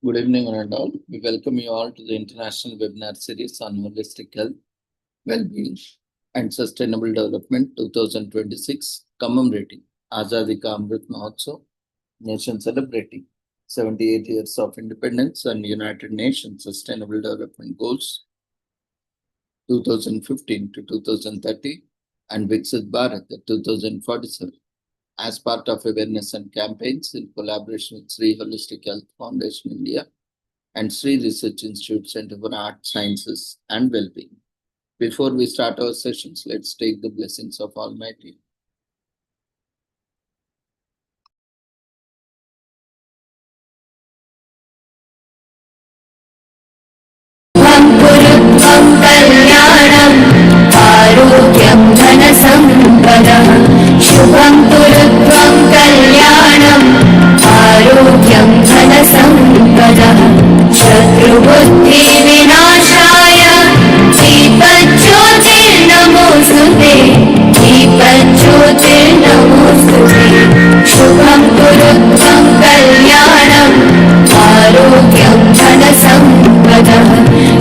Good evening, one and all. We welcome you all to the international webinar series on holistic health, well-being, and sustainable development 2026, commemorating Azadi Ka Amrit Mahotsav, nation celebrating 78 years of independence and United Nations Sustainable Development Goals 2015 to 2030, and Viksit Bharat 2047. As part of awareness and campaigns in collaboration with Sri Holistic Health Foundation India and Sri Research Institute Center for Art, Sciences and Wellbeing. Before we start our sessions, let's take the blessings of Almighty. कल्याणम् आरोग्यं धनसम्पदः शुभं कुरुत्वं कल्याणम् आरोग्यं धनसम्पदः शत्रुबुद्धिविनाशाय दीपज्योतिर्नमोऽस्तुते दीपज्योतिर्नमोऽस्तुते शुभं कुरुत्वं कल्याणम् आरोग्यं धनसम्पदः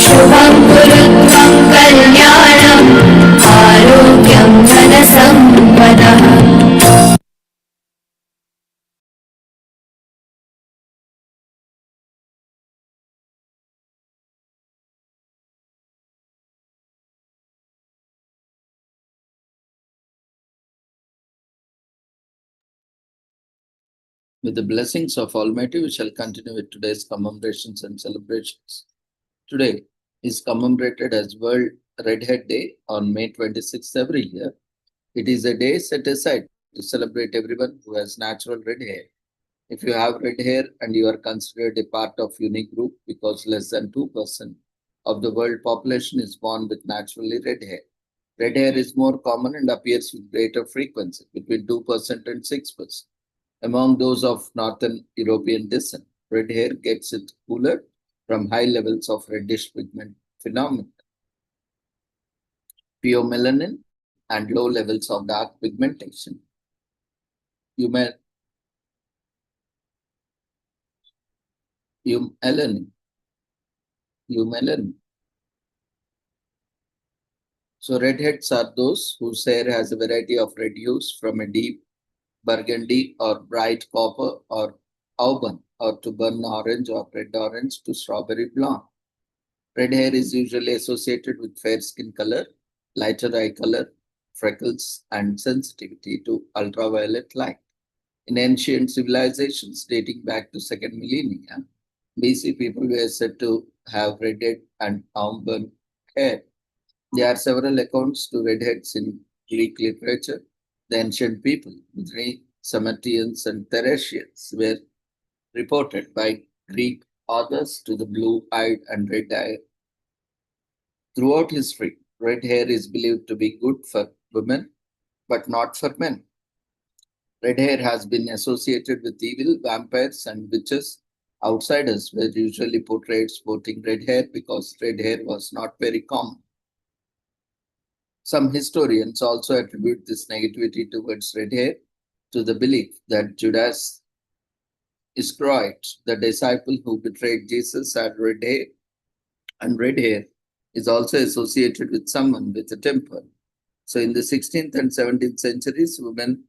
शुभं कुरुत्वं कल्याणम् आरोग्यं धनसम्पदः With the blessings of Almighty, we shall continue with today's commemorations and celebrations. Today is commemorated as World Redhead Day on May 26th every year. It is a day set aside to celebrate everyone who has natural red hair. If you have red hair and you are considered a part of unique group because less than 2% of the world population is born with naturally red hair. Red hair is more common and appears with greater frequency, between 2% and 6%. Among those of Northern European descent, red hair gets it cooler from high levels of reddish pigment phenomenon, pheomelanin, and low levels of dark pigmentation. Eumelanin. So redheads are those whose hair has a variety of red hues from a deep burgundy or bright copper or auburn or to burn orange or red orange to strawberry blonde. Red hair is usually associated with fair skin color, lighter eye color, freckles, and sensitivity to ultraviolet light. In ancient civilizations dating back to second millennia, BC, people were said to have redhead and auburn hair. There are several accounts to redheads in Greek literature. The ancient people, the Sumerians and Thracians, were reported by Greek authors to the blue-eyed and red-eyed. Throughout history, red hair is believed to be good for women, but not for men. Red hair has been associated with evil, vampires, and witches. Outsiders were usually portrayed sporting red hair because red hair was not very common. Some historians also attribute this negativity towards red hair to the belief that Judas Iscariot, the disciple who betrayed Jesus, had red hair, and red hair is also associated with someone with a temper. So in the 16th and 17th centuries, women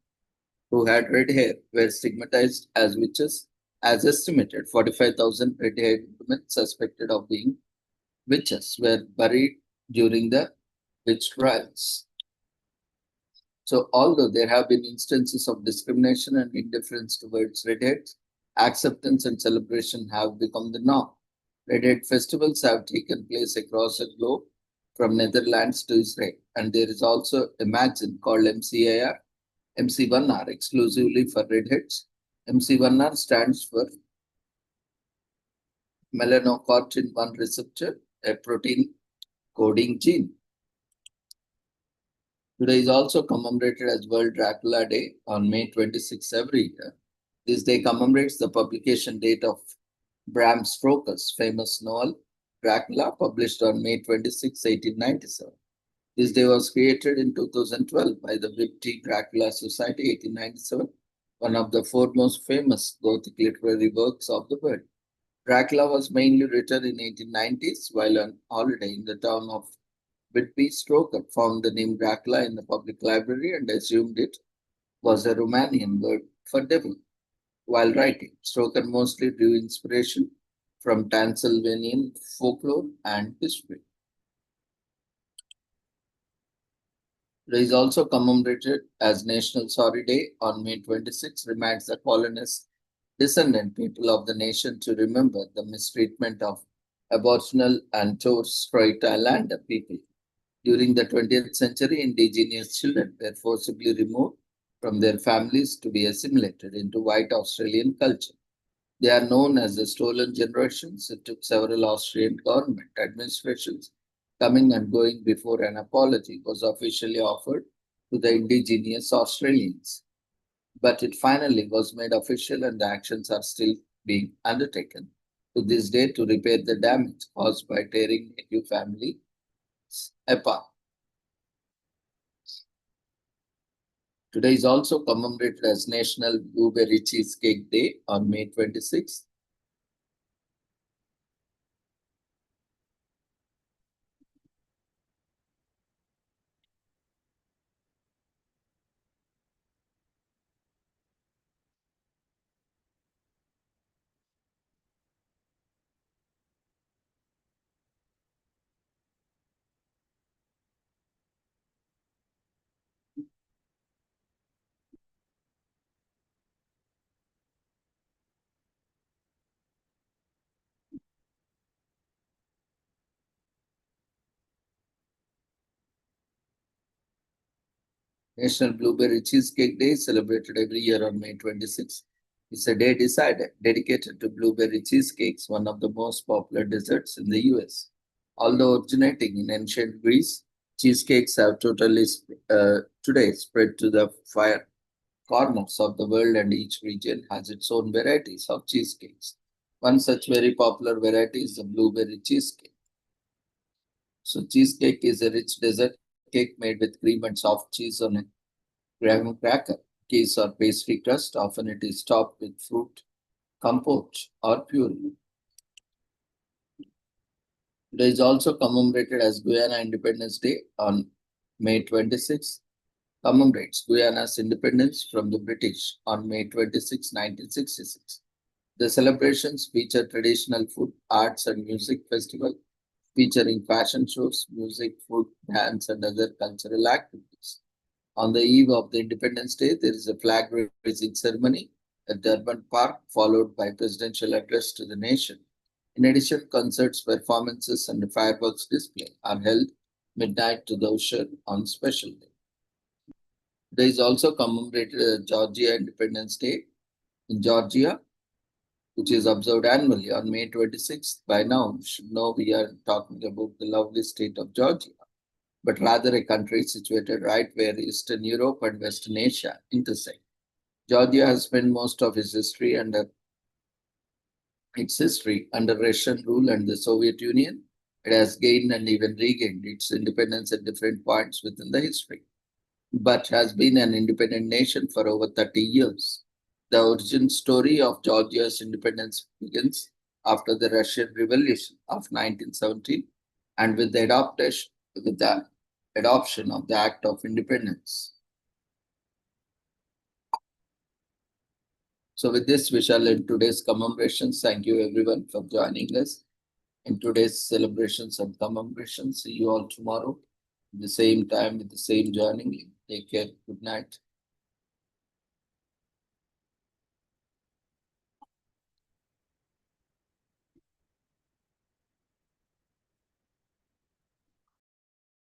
who had red hair were stigmatized as witches, as estimated 45,000 red-haired women suspected of being witches were buried during the witch trials. So although there have been instances of discrimination and indifference towards redheads, acceptance and celebration have become the norm. Redhead festivals have taken place across the globe, from Netherlands to Israel, and there is also a magazine called MC1R exclusively for redheads. MC1R stands for melanocortin 1 receptor, a protein coding gene. Today is also commemorated as World Dracula Day on May 26 every year. This day commemorates the publication date of Bram Stoker's famous novel Dracula, published on May 26, 1897. This day was created in 2012 by the Whitby Dracula Society, 1897, one of the foremost famous Gothic literary works of the world. Dracula was mainly written in 1890s while on holiday in the town of Whitby. Stoker found the name Dracula in the public library and assumed it was a Romanian word for devil. While writing, Stoker mostly drew inspiration from Transylvanian folklore and history. It is also commemorated as National Sorry Day on May 26, reminds the colonists descendant people of the nation to remember the mistreatment of Aboriginal and Torres Strait Islander people. During the 20th century, indigenous children were forcibly removed from their families to be assimilated into white Australian culture. They are known as the Stolen Generations. It took several Austrian government administrations coming and going before an apology was officially offered to the indigenous Australians. But it finally was made official and the actions are still being undertaken to this day to repair the damage caused by tearing native families apart. Today is also commemorated as National Blueberry Cheesecake Day on May 26th. National Blueberry Cheesecake Day is celebrated every year on May 26th. It's a day dedicated to blueberry cheesecakes, one of the most popular desserts in the US. Although originating in ancient Greece, cheesecakes have today spread to the far corners of the world, and each region has its own varieties of cheesecakes. One such very popular variety is the blueberry cheesecake. So, cheesecake is a rich dessert cake made with cream and soft cheese on a graham cracker, case or pastry crust. Often it is topped with fruit, compote, or puree. It is also commemorated as Guyana Independence Day on May 26. Commemorates Guyana's independence from the British on May 26, 1966. The celebrations feature traditional food, arts, and music festival featuring fashion shows, music, food, dance, and other cultural activities. On the eve of the Independence Day, there is a flag raising ceremony at Durban Park, followed by presidential address to the nation. In addition, concerts, performances, and a fireworks display are held midnight to the ocean on special day. There is also commemorated as Georgia Independence Day in Georgia, which is observed annually on May 26th. By now, you should know we are talking about the lovely state of Georgia, but rather a country situated right where Eastern Europe and Western Asia intersect. Georgia has spent most of its history under Russian rule and the Soviet Union. It has gained and even regained its independence at different points within the history, but has been an independent nation for over 30 years. The origin story of Georgia's independence begins after the Russian Revolution of 1917 and with the adoption of the Act of Independence. So with this, we shall end today's commemorations. Thank you everyone for joining us in today's celebrations and commemorations. See you all tomorrow at the same time with the same journey. Take care. Good night.